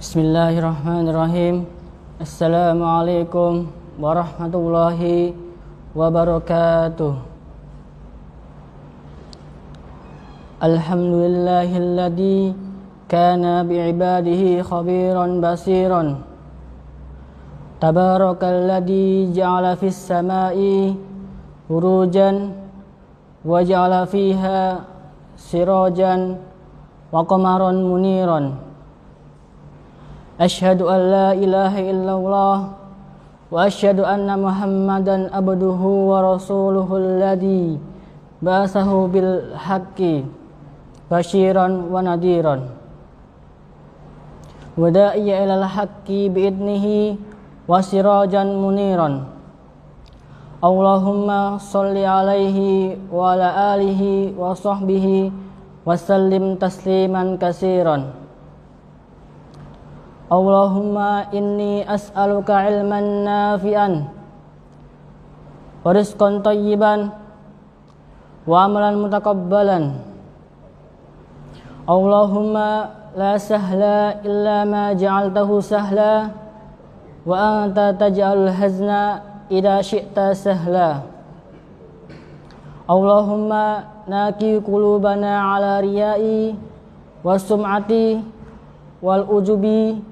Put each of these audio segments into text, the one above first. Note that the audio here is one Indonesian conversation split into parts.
Bismillahirrahmanirrahim. Assalamualaikum warahmatullahi wabarakatuh. Alhamdulillahilladzi kana bi'ibadihi khabiran basiran. Tabarakalladzi ja'ala fis sama'i burujan wa ja'ala fiha sirajan wa qamaran muniran. Asyhadu an la ilaha illallah wa asyhadu anna Muhammadan abduhu wa rasuluhu alladzi ba'athahu bil haqqi basyiran wa nadiran wa da'iya ilal haqqi bi'idnihi wa sirajan muniran. Allahumma sholli alaihi wa ala alihi wa sahbihi wa sallim tasliman katsiran. Allahumma inni as'aluka ilman nafi'an wa rizqan thayyiban wa amalan mutakabbalan. Allahumma la sahla illa ma ja'altahu sahla wa anta taj'alul hazna idza syi'ta sahla. Allahumma naqi qulubana ala riya'i wa sum'ati wal ujubi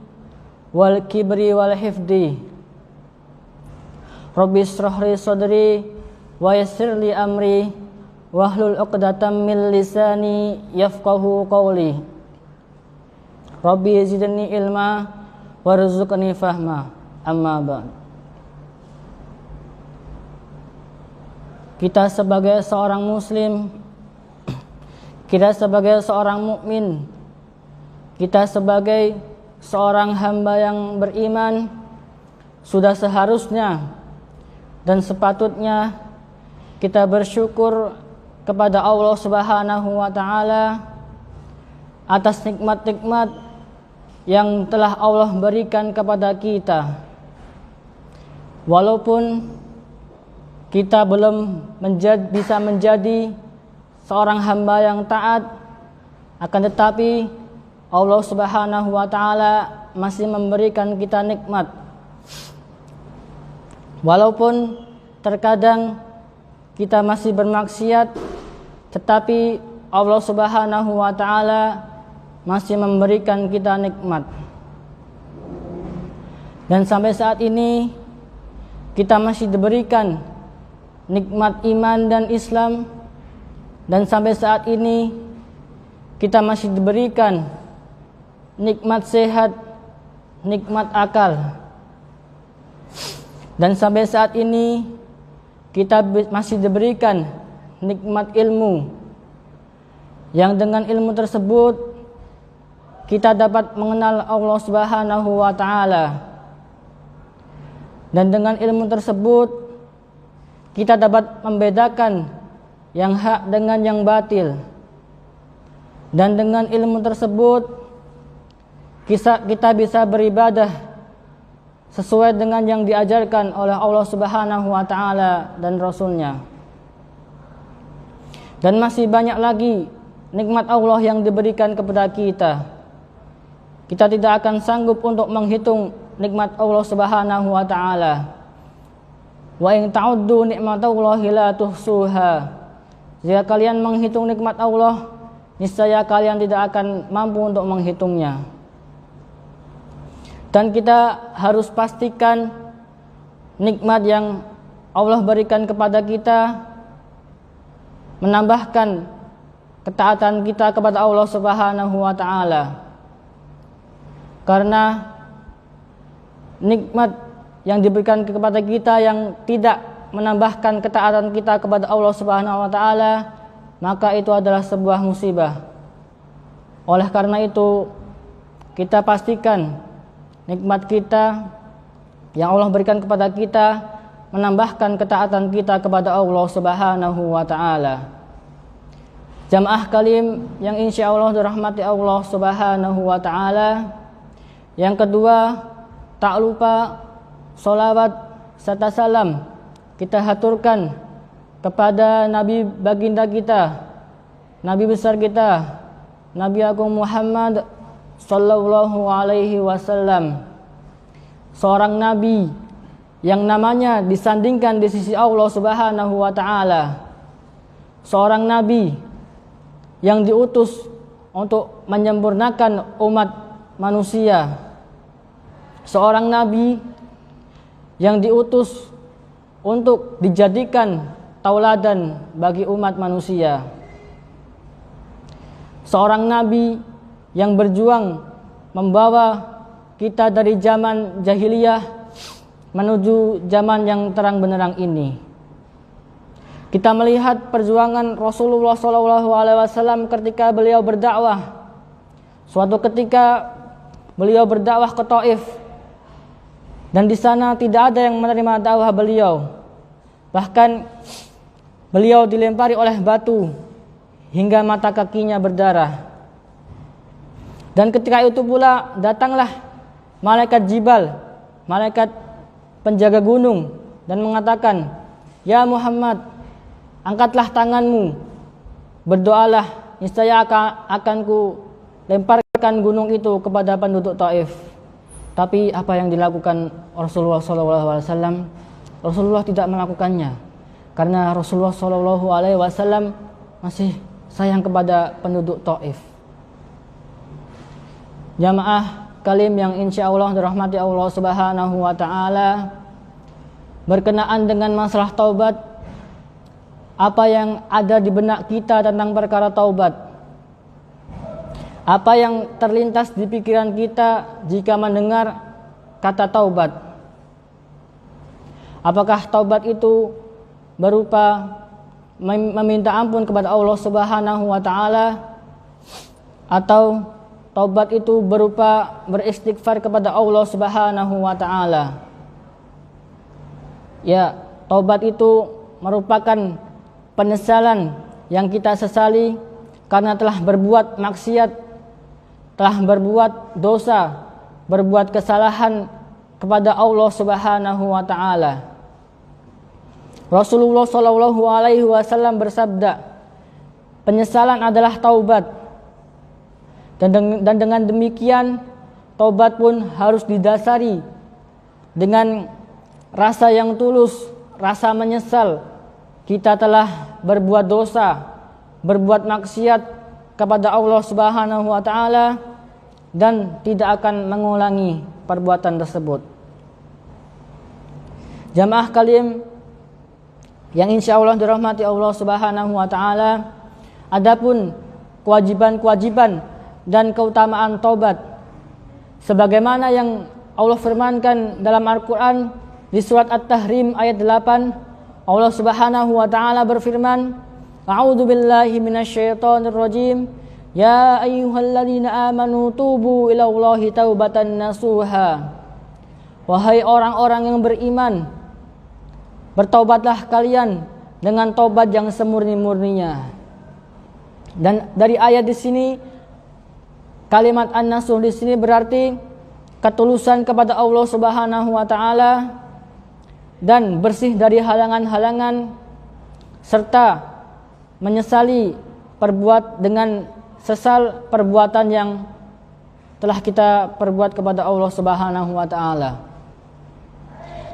wal kibri wal hifdi. Rabbi shrah li sadri wa yassir li amri wahlul 'uqdatam min lisani yafqahu qawli. Rabbi zidni ilma warzuqni fahma. Amma ba'd. Kita sebagai seorang muslim, kita sebagai seorang mukmin, kita sebagai seorang hamba yang beriman, sudah seharusnya dan sepatutnya kita bersyukur kepada Allah Subhanahu wa taala atas nikmat-nikmat yang telah Allah berikan kepada kita. Walaupun kita belum bisa menjadi seorang hamba yang taat, akan tetapi Allah Subhanahu wa taala masih memberikan kita nikmat. Walaupun terkadang kita masih bermaksiat, tetapi Allah Subhanahu wa taala masih memberikan kita nikmat. Dan sampai saat ini kita masih diberikan nikmat iman dan Islam, dan sampai saat ini kita masih diberikan nikmat sehat, nikmat akal. Dan sampai saat ini kita masih diberikan nikmat ilmu, yang dengan ilmu tersebut kita dapat mengenal Allah Subhanahu wa taala. Dan dengan ilmu tersebut kita dapat membedakan yang hak dengan yang batil. Dan dengan ilmu tersebut kita bisa beribadah sesuai dengan yang diajarkan oleh Allah Subhanahu wa taala dan Rasul-Nya. Dan masih banyak lagi nikmat Allah yang diberikan kepada kita. Kita tidak akan sanggup untuk menghitung nikmat Allah Subhanahu wa taala. Wa in ta'uddu nikmatallahi la tuhsuha. Jika kalian menghitung nikmat Allah, niscaya kalian tidak akan mampu untuk menghitungnya. Dan kita harus pastikan nikmat yang Allah berikan kepada kita menambahkan ketaatan kita kepada Allah Subhanahu wa taala. Karena nikmat yang diberikan kepada kita yang tidak menambahkan ketaatan kita kepada Allah Subhanahu wa taala, maka itu adalah sebuah musibah. Oleh karena itu, kita pastikan nikmat kita yang Allah berikan kepada kita menambahkan ketaatan kita kepada Allah Subhanahu wa taala. Jamaah kalim yang insyaallah dirahmati Allah Subhanahu wa taala. Yang kedua, tak lupa sholawat serta salam kita haturkan kepada Nabi baginda kita, Nabi besar kita, Nabi Agung Muhammad sallallahu alaihi wasallam, seorang nabi yang namanya disandingkan di sisi Allah Subhanahu wa taala, seorang nabi yang diutus untuk menyempurnakan umat manusia, seorang nabi yang diutus untuk dijadikan tauladan bagi umat manusia, seorang nabi yang berjuang membawa kita dari zaman jahiliyah menuju zaman yang terang benderang ini. Kita melihat perjuangan Rasulullah SAW ketika beliau berdakwah. Suatu ketika beliau berdakwah ke Taif, dan di sana tidak ada yang menerima dakwah beliau. Bahkan beliau dilempari oleh batu hingga mata kakinya berdarah. Dan ketika itu pula datanglah malaikat Jibal, malaikat penjaga gunung, dan mengatakan, "Ya Muhammad, angkatlah tanganmu, berdoalah, niscaya akan ku lemparkan gunung itu kepada penduduk Taif." Tapi apa yang dilakukan Rasulullah SAW? Rasulullah tidak melakukannya, karena Rasulullah SAW masih sayang kepada penduduk Taif. Jamaah kalim yang insya Allah dirahmati Allah Subhanahu wa taala, berkenaan dengan masalah taubat, apa yang ada di benak kita tentang perkara taubat? Apa yang terlintas di pikiran kita jika mendengar kata taubat? Apakah taubat itu berupa meminta ampun kepada Allah Subhanahu wa taala, atau taubat itu berupa beristighfar kepada Allah Subhanahu wa taala? Ya, taubat itu merupakan penyesalan yang kita sesali karena telah berbuat maksiat, telah berbuat dosa, berbuat kesalahan kepada Allah Subhanahu wa taala. Rasulullah sallallahu alaihi wasallam bersabda, penyesalan adalah taubat. Dan dengan demikian taubat pun harus didasari dengan rasa yang tulus, rasa menyesal kita telah berbuat dosa, berbuat maksiat kepada Allah Subhanahu wa taala, dan tidak akan mengulangi perbuatan tersebut. Jamaah kalim yang insya Allah dirahmati Allah Subhanahu wa taala, adapun kewajiban-kewajiban dan keutamaan taubat sebagaimana yang Allah firmankan dalam Al-Qur'an di surat At-Tahrim ayat 8, Allah Subhanahu wa taala berfirman, A'udzu billahi minasyaitonir rajim. Ya ayyuhalladzina amanu tubu ilallahi taubatan nasuha. Wahai orang-orang yang beriman, bertaubatlah kalian dengan taubat yang semurni-murninya. Dan dari ayat di sini, kalimat an-nasuh di sini berarti ketulusan kepada Allah Subhanahu wa taala dan bersih dari halangan-halangan, serta menyesali perbuat dengan sesal perbuatan yang telah kita perbuat kepada Allah Subhanahu wa taala.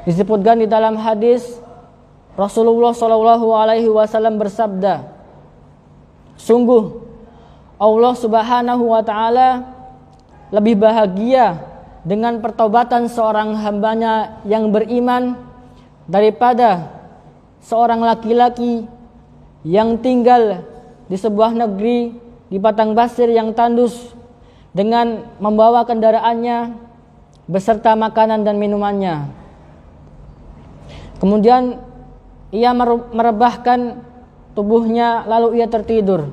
Disebutkan di dalam hadis, Rasulullah sallallahu alaihi wasallam bersabda, sungguh Allah Subhanahu wa taala lebih bahagia dengan pertaubatan seorang hambanya yang beriman daripada seorang laki-laki yang tinggal di sebuah negeri di padang pasir yang tandus dengan membawa kendaraannya beserta makanan dan minumannya. Kemudian ia merebahkan tubuhnya lalu ia tertidur.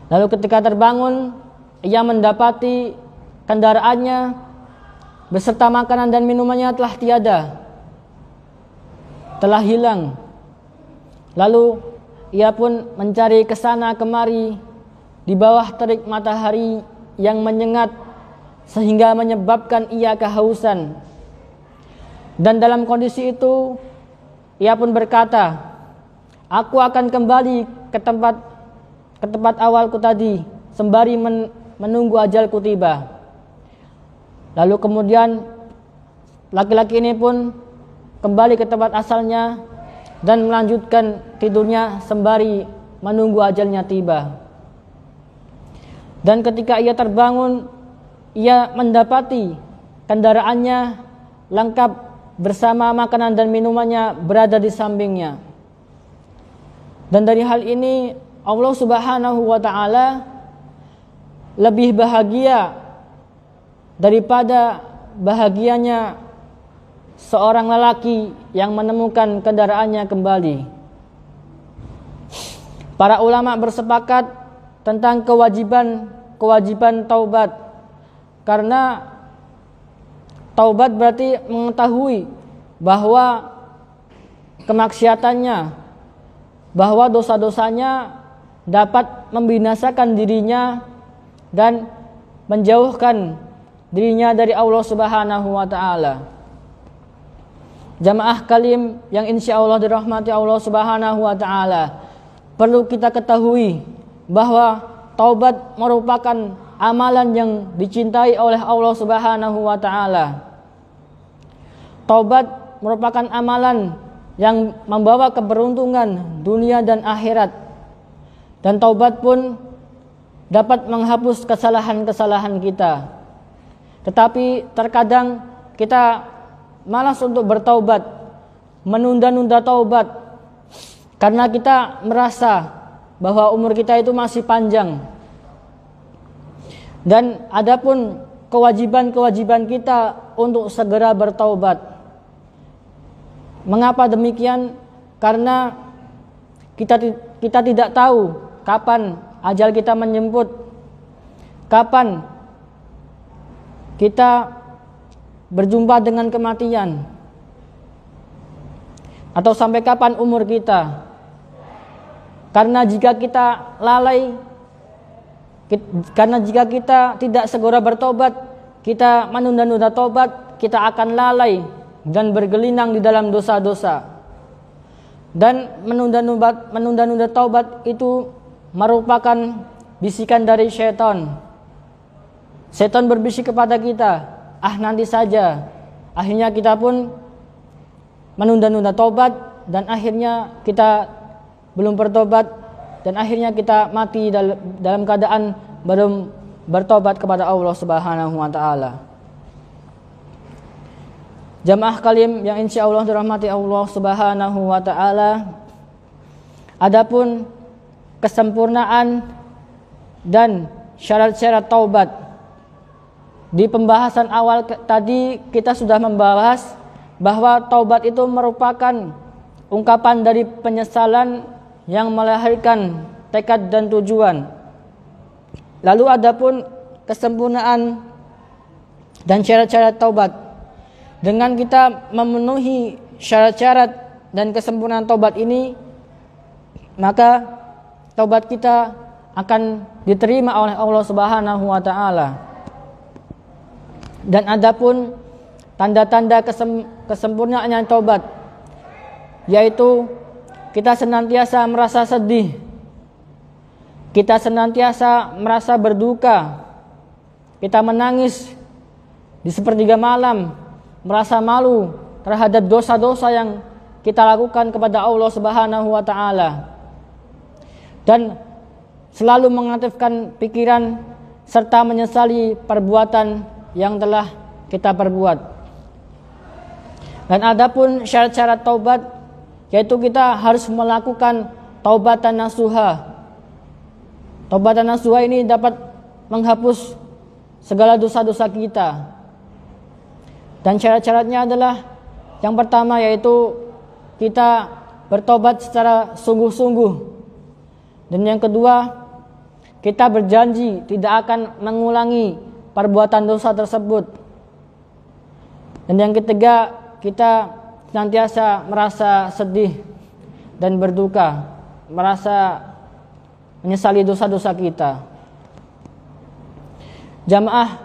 Lalu ketika terbangun, ia mendapati kendaraannya beserta makanan dan minumannya telah tiada, telah hilang. Lalu ia pun mencari kesana kemari di bawah terik matahari yang menyengat sehingga menyebabkan ia kehausan. Dan dalam kondisi itu ia pun berkata, aku akan kembali ke tempat awalku tadi sembari menunggu ajalku tiba. Lalu kemudian laki-laki ini pun kembali ke tempat asalnya dan melanjutkan tidurnya sembari menunggu ajalnya tiba. Dan ketika ia terbangun, ia mendapati kendaraannya lengkap bersama makanan dan minumannya berada di sampingnya. Dan dari hal ini Allah Subhanahu wa taala lebih bahagia daripada bahagianya seorang lelaki yang menemukan kendaraannya kembali. Para ulama bersepakat tentang kewajiban taubat, karena taubat berarti mengetahui bahwa kemaksiatannya, bahwa dosa-dosanya dapat membinasakan dirinya dan menjauhkan dirinya dari Allah Subhanahu wa taala. Jamaah kalim yang insyaallah dirahmati Allah Subhanahu wa taala, perlu kita ketahui bahwa taubat merupakan amalan yang dicintai oleh Allah Subhanahu wa taala. Taubat merupakan amalan yang membawa keberuntungan dunia dan akhirat. Dan taubat pun dapat menghapus kesalahan-kesalahan kita. Tetapi terkadang kita malas untuk bertaubat, menunda-nunda taubat, karena kita merasa bahwa umur kita itu masih panjang. Dan adapun kewajiban-kewajiban kita untuk segera bertaubat. Mengapa demikian? Karena kita tidak tahu kapan ajal kita menjemput, kapan kita berjumpa dengan kematian, atau sampai kapan umur kita. Karena jika kita lalai, karena jika kita tidak segera bertobat, kita menunda-nunda tobat, kita akan lalai dan bergelinang di dalam dosa-dosa. Dan menunda-nunda taubat itu merupakan bisikan dari syaitan. Syaitan berbisik kepada kita, nanti saja. Akhirnya kita pun menunda-nunda taubat, dan akhirnya kita belum bertobat, dan akhirnya kita mati dalam keadaan belum bertobat kepada Allah Subhanahu wa taala. Jamaah kalim yang insyaallah dirahmati Allah Subhanahu wa taala, adapun kesempurnaan dan syarat-syarat taubat, di pembahasan awal tadi kita sudah membahas bahwa taubat itu merupakan ungkapan dari penyesalan yang melahirkan tekad dan tujuan. Lalu adapun kesempurnaan dan syarat-syarat taubat, dengan kita memenuhi syarat-syarat dan kesempurnaan taubat ini, maka taubat kita akan diterima oleh Allah Subhanahu wa taala. Dan adapun tanda-tanda kesempurnaan taubat, yaitu kita senantiasa merasa sedih, kita senantiasa merasa berduka, kita menangis di sepertiga malam, merasa malu terhadap dosa-dosa yang kita lakukan kepada Allah Subhanahu wa taala, dan selalu mengaktifkan pikiran serta menyesali perbuatan yang telah kita perbuat. Dan adapun syarat-syarat taubat, yaitu kita harus melakukan taubatan nasuha. Taubatan nasuha ini dapat menghapus segala dosa-dosa kita. Dan syarat-syaratnya adalah, yang pertama yaitu kita bertobat secara sungguh-sungguh. Dan yang kedua, kita berjanji tidak akan mengulangi perbuatan dosa tersebut. Dan yang ketiga, kita senantiasa merasa sedih dan berduka, merasa menyesali dosa-dosa kita. Jamaah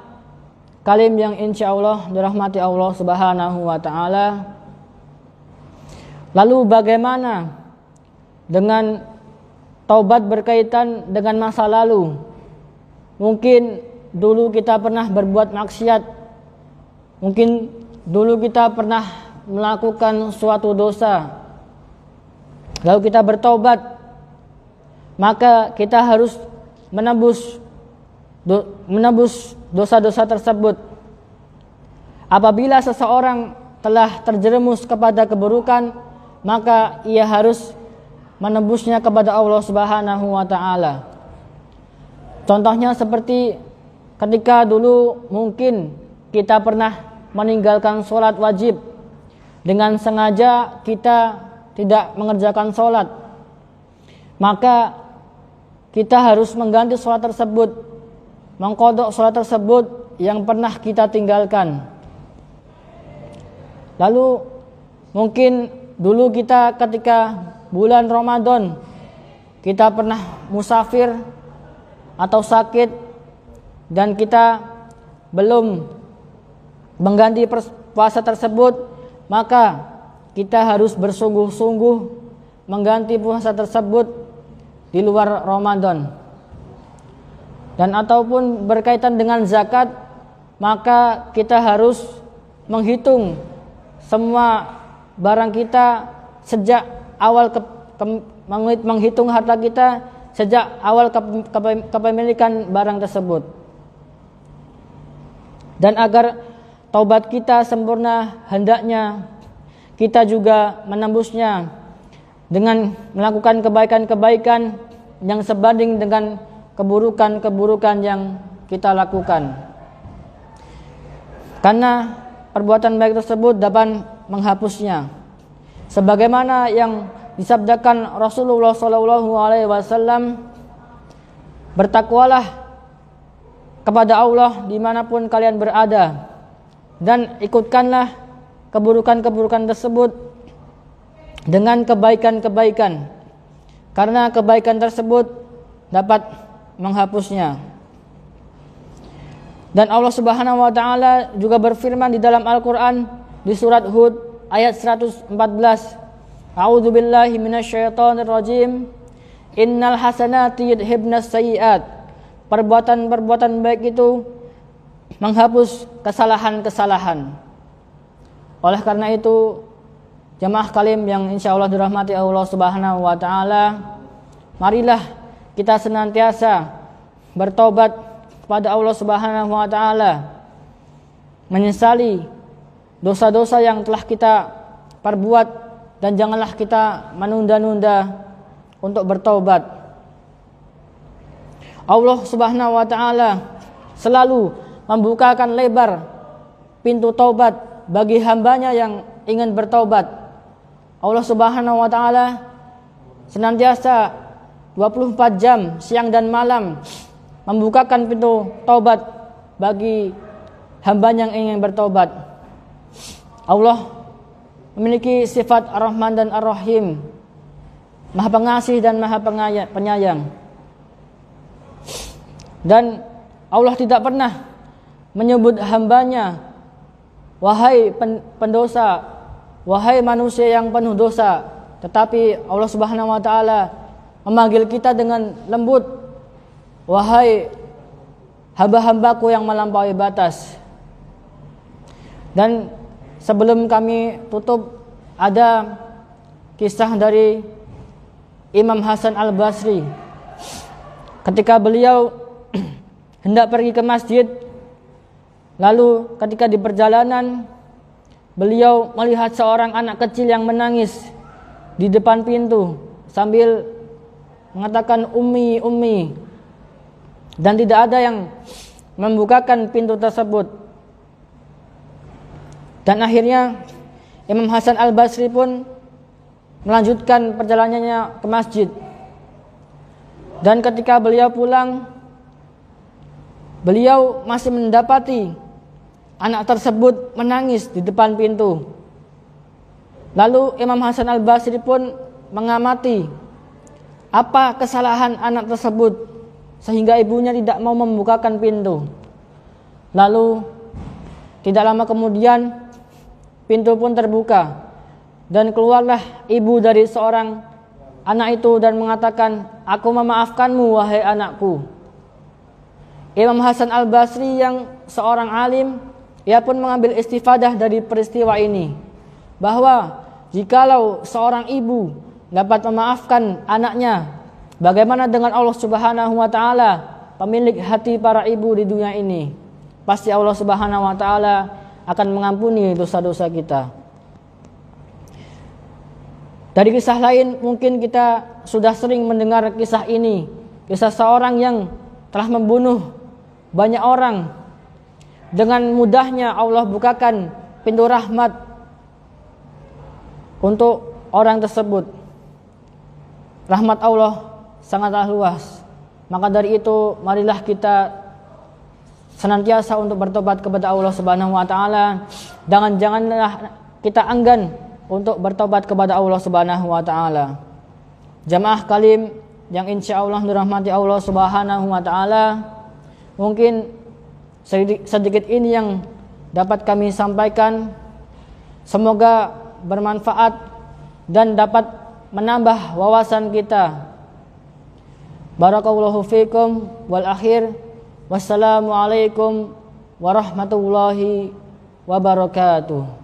kalim yang insyaallah dirahmati Allah Subhanahu wa taala, lalu bagaimana dengan taubat berkaitan dengan masa lalu? mungkin dulu kita pernah berbuat maksiat, mungkin dulu kita pernah melakukan suatu dosa, lalu kita bertaubat, maka kita harus menebus dosa-dosa tersebut. Apabila seseorang telah terjerumus kepada keburukan, maka ia harus menebusnya kepada Allah Subhanahu wa taala. Contohnya seperti ketika dulu mungkin kita pernah meninggalkan sholat wajib, dengan sengaja kita tidak mengerjakan sholat, maka kita harus mengganti sholat tersebut, mengqadha sholat tersebut yang pernah kita tinggalkan. Lalu mungkin dulu kita ketika bulan Ramadan kita pernah musafir atau sakit dan kita belum mengganti puasa tersebut, maka kita harus bersungguh-sungguh mengganti puasa tersebut di luar Ramadan. Dan ataupun berkaitan dengan zakat, maka kita harus menghitung semua barang kita sejak awal menghitung harta kita sejak awal kepemilikan barang tersebut. Dan agar taubat kita sempurna, hendaknya kita juga menembusnya dengan melakukan kebaikan-kebaikan yang sebanding dengan keburukan-keburukan yang kita lakukan. Karena perbuatan baik tersebut dapat menghapusnya. Sebagaimana yang disabdakan Rasulullah SAW, bertakwalah kepada Allah dimanapun kalian berada, dan ikutkanlah keburukan-keburukan tersebut dengan kebaikan-kebaikan, karena kebaikan tersebut dapat menghapusnya. Dan Allah Subhanahu wa taala juga berfirman di dalam Al-Qur'an di surat Hud ayat 114, A'udzu billahi minasyaitonir rajim. Innal hasanati yudhibnas sayyi'at. Perbuatan-perbuatan baik itu menghapus kesalahan-kesalahan. Oleh karena itu, jamaah kalim yang insyaallah dirahmati Allah Subhanahu wa taala, marilah kita senantiasa bertobat kepada Allah Subhanahu wa taala, menyesali dosa-dosa yang telah kita perbuat, dan janganlah kita menunda-nunda untuk bertaubat. Allah Subhanahu wa taala selalu membukakan lebar pintu taubat bagi hambanya yang ingin bertaubat. Allah Subhanahu wa taala senantiasa 24 jam siang dan malam membukakan pintu taubat bagi hamba yang ingin bertaubat. Allah memiliki sifat Ar-Rahman dan Ar-Rahim, Maha Pengasih dan Maha Penyayang. Dan Allah tidak pernah menyebut hambanya, wahai pendosa, wahai manusia yang penuh dosa, tetapi Allah Subhanahu wa taala memanggil kita dengan lembut, wahai hamba-hambaku yang melampaui batas. Dan sebelum kami tutup, ada kisah dari Imam Hasan Al-Basri. Ketika beliau hendak pergi ke masjid, lalu ketika di perjalanan beliau melihat seorang anak kecil yang menangis di depan pintu sambil mengatakan ummi, ummi, dan tidak ada yang membukakan pintu tersebut. Dan akhirnya Imam Hasan Al-Basri pun melanjutkan perjalanannya ke masjid. Dan ketika beliau pulang, beliau masih mendapati anak tersebut menangis di depan pintu. Lalu Imam Hasan Al-Basri pun mengamati apa kesalahan anak tersebut sehingga ibunya tidak mau membukakan pintu. Lalu tidak lama kemudian pintu pun terbuka dan keluarlah ibu dari seorang anak itu dan mengatakan, "Aku memaafkanmu wahai anakku." Imam Hasan Al-Basri yang seorang alim, ia pun mengambil istifadah dari peristiwa ini, bahwa jikalau seorang ibu dapat memaafkan anaknya, bagaimana dengan Allah Subhanahu wa taala, pemilik hati para ibu di dunia ini? Pasti Allah Subhanahu wa taala akan mengampuni dosa-dosa kita. Dari kisah lain mungkin kita sudah sering mendengar kisah ini, kisah seorang yang telah membunuh banyak orang. Dengan mudahnya Allah bukakan pintu rahmat untuk orang tersebut. Rahmat Allah sangatlah luas. Maka dari itu marilah kita senantiasa untuk bertobat kepada Allah Subhanahu wa taala. Janganlah kita enggan untuk bertobat kepada Allah Subhanahu wa taala. Jamaah kalim yang insyaallah dirahmati Allah Subhanahu wa taala, mungkin sedikit ini yang dapat kami sampaikan. Semoga bermanfaat dan dapat menambah wawasan kita. Barakallahu fikum wal akhir. Wassalamualaikum warahmatullahi wabarakatuh.